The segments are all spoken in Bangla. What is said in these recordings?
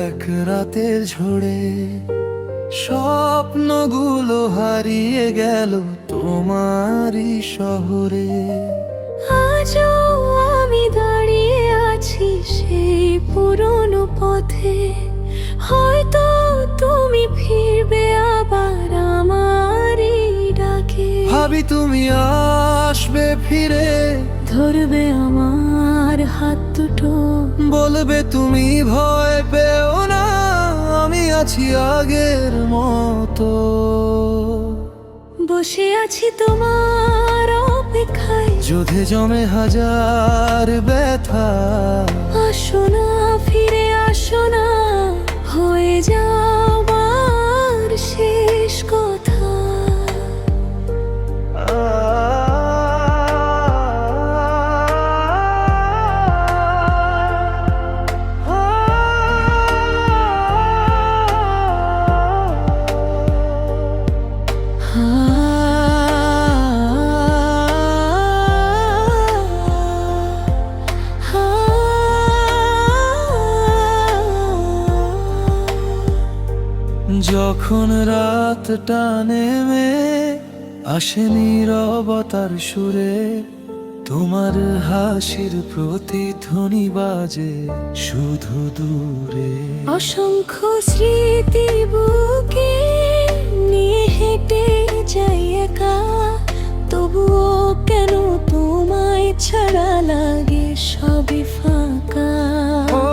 এক রাতের ঝড়ে, স্বপ্নগুলো হারিয়ে গেল তোমারই শহরে। আজও আমি দাঁড়িয়ে আছি সেই পুরনো পথে, হয়তো তুমি ফিরবে আবার আমারই ডাকে। ভাবি তুমি আসবে ফিরে, ধরবে আমার হাত দুটো, বলবে তুমি ভয় পেও না, আমি আছি আগের মতো। বসে আছি তোমার অপেক্ষায়, যুদ্ধে জমে হাজার ব্যথা। আসো না, ফিরে আসো না, হয়ে যাবার শেষ কথা। যখন রাতটা নেমে আসে নীরবতার সুরে, তোমার হাসির প্রতিধ্বনি বাজে শুধু দূরে। অসংখ্য স্মৃতি বুকে নিয়ে হেঁটে যাই একা, তবুও কেন তোমায় ছাড়া লাগে সবই ফাঁকা। ও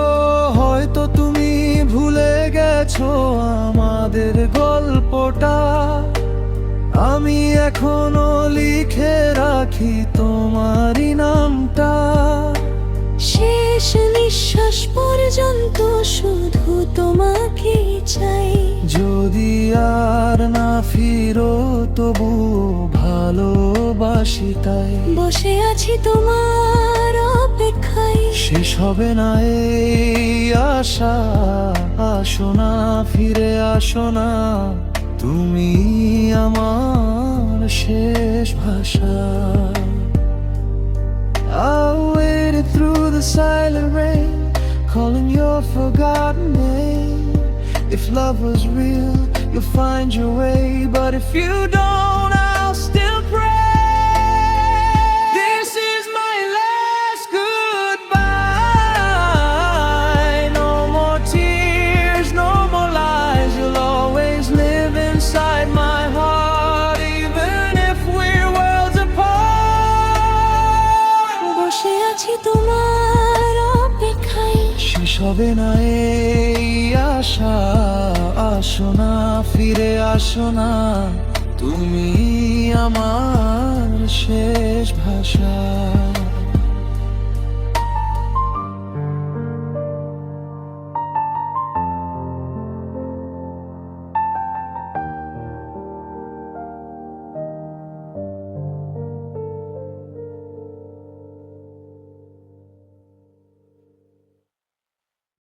হয়তো তুমি ভুলে গেছো আমাদের গল্পটা, আমি এখনো লিখে রাখি তোমারই নামটা। শেষ নিঃশ্বাস পর্যন্ত শুধু তোমাকেই চাই। যদি আর না ফিরো তবুও ভালোবাসি তাই। বসে আছি তোমার অপেক্ষায়, শেষ হবে না এই আশা। আসো না, ফিরে আসো না, তুমি আমার শেষ ভাষা। I waited through the silent rain, calling your forgotten name. If love was real, you'll find your way, but if you don't, I'll still pray. This is my last goodbye. No more tears, no more lies. You'll always live inside my heart, even if we're worlds apart. বসে আছি তোমার অপেক্ষায়, শেষ হবে না এই আশা। আসো না, ফিরে আসো না, তুমি আমার শেষ ভাষা।